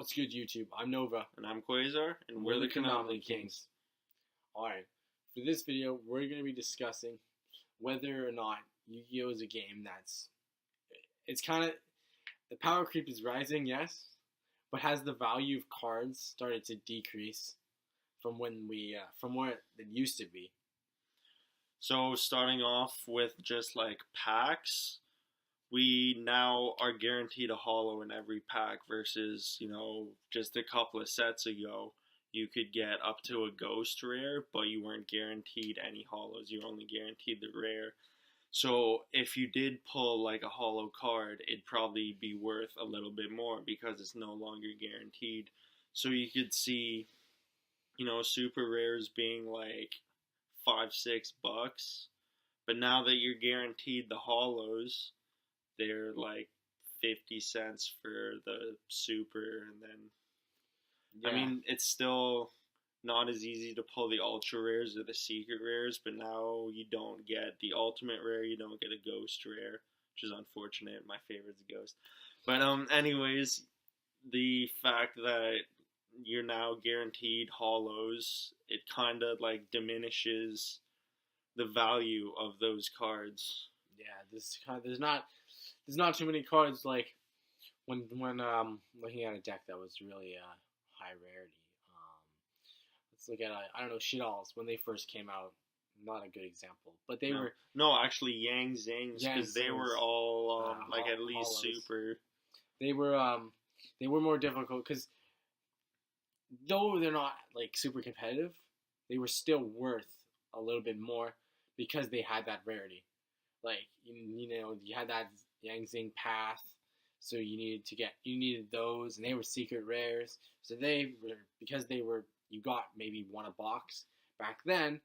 What's good, YouTube? I'm Nova. And I'm Quasar, and we're the Chronomaly Kings. Alright, for this video, we're going to be discussing whether or not Yu-Gi-Oh! Is a game it's kind of, the power creep is rising, yes, but has the value of cards started to decrease from where it used to be? So, starting off with just like packs, we now are guaranteed a holo in every pack versus, just a couple of sets ago, you could get up to a ghost rare, but you weren't guaranteed any holos. You were only guaranteed the rare. So if you did pull like a holo card, it'd probably be worth a little bit more because it's no longer guaranteed. So you could see, super rares being like $5-6, but now that you're guaranteed the holos, they're like 50 cents for the super, and then I mean, it's still not as easy to pull the ultra rares or the secret rares, but now you don't get the ultimate rare, you don't get a ghost rare, which is unfortunate. My favorite's a ghost. But anyways, the fact that you're now guaranteed holos, it kind of like diminishes the value of those cards. Yeah, there's not too many cards like when looking at a deck that was really high rarity. Let's look at I don't know, Shidalls when they first came out. Not a good example, but they were actually Yang Zings, because they were all at least holos. Super. They were more difficult because though they're not like super competitive, they were still worth a little bit more because they had that rarity. Like you had that Yang Zing path, so you needed those, and they were secret rares. So you got maybe one a box back then,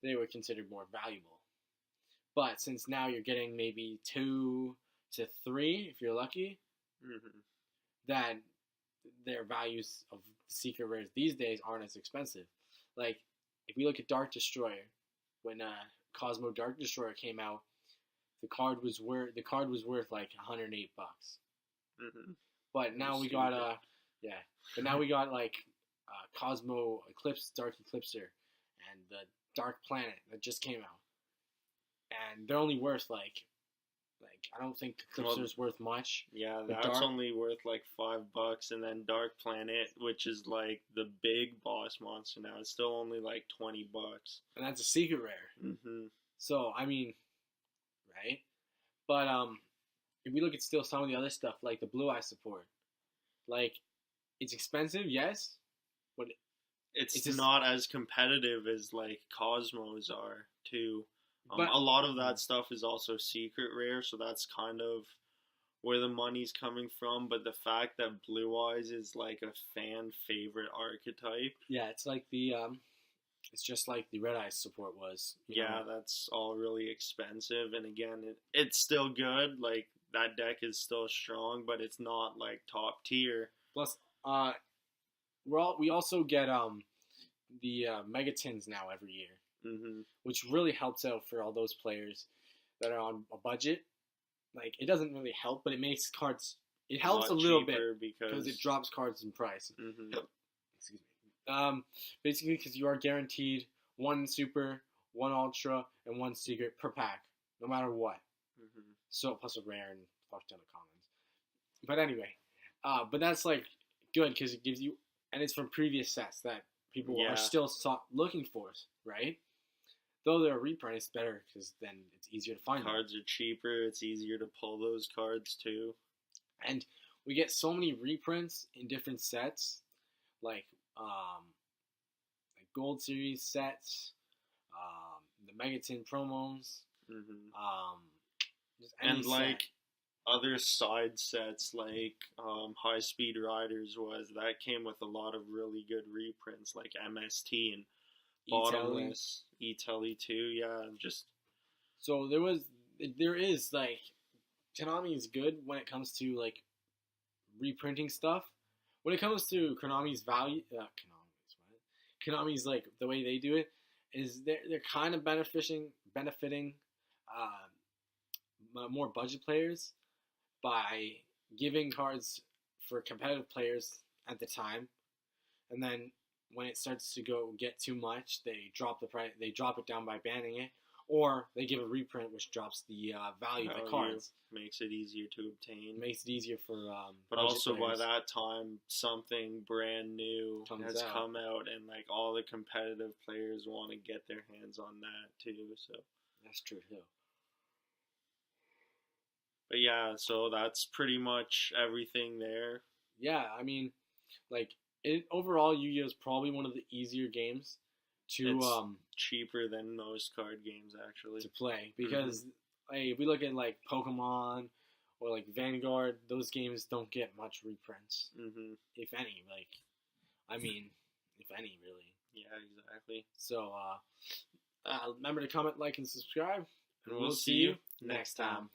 they were considered more valuable. But since now you're getting maybe 2 to 3 if you're lucky, then their values of secret rares these days aren't as expensive. Like if we look at Dark Destroyer, when Cosmo Dark Destroyer came out, the card was worth like $108. But now we got but now we got like Cosmo Eclipse, Dark Eclipser, and the Dark Planet that just came out, and they're only worth like I don't think Eclipser's worth much. Yeah, that's only worth like $5, and then Dark Planet, which is like the big boss monster now, it's still only like $20, and that's a secret rare. So I mean, right? But if we look at still some of the other stuff like the Blue Eye support, like it's expensive, yes, but it's not as competitive as like Cosmos are too. But a lot of that stuff is also secret rare, so that's kind of where the money's coming from. But the fact that Blue Eyes is like a fan favorite archetype. Yeah, it's like it's just like the Red Eyes support was. Yeah, that's all really expensive, and again, it's still good. Like that deck is still strong, but it's not like top tier. Plus, we also get the Megatins now every year. Which really helps out for all those players that are on a budget. Like it doesn't really help, but it makes cards. It helps a little bit because it drops cards in price. Excuse me. Basically, because you are guaranteed 1 super, 1 ultra, and 1 secret per pack, no matter what. So plus a rare and fuck ton of commons. But anyway, but that's like good because it gives you, and it's from previous sets that people are still looking for, right? Though they're a reprint, it's better because then it's easier to find. Cards are cheaper. It's easier to pull those cards too. And we get so many reprints in different sets, like Gold Series sets, the Megatin promos, and like other side sets like High Speed Riders that came with a lot of really good reprints like MST and Bottomless, E-Telly too, So there is like Konami is good when it comes to like reprinting stuff. When it comes to Konami's value, Konami's like the way they do it is they're kind of benefiting more budget players by giving cards for competitive players at the time, and then when it starts to get too much, they drop the price. They drop it down by banning it, or they give a reprint, which drops the value of the cards. Makes it easier to obtain. It makes it easier for. But also players. by that time, something brand new has come out, and like all the competitive players want to get their hands on that too. So that's true too. But yeah, so that's pretty much everything there. Yeah, I mean, like overall, Yu-Gi-Oh is probably one of the easier games to cheaper than most card games actually to play because if we look at like Pokemon or like Vanguard, those games don't get much reprints, if any. Like, I mean, if any, really. Yeah, exactly. So remember to comment, like, and subscribe, and we'll see you next time.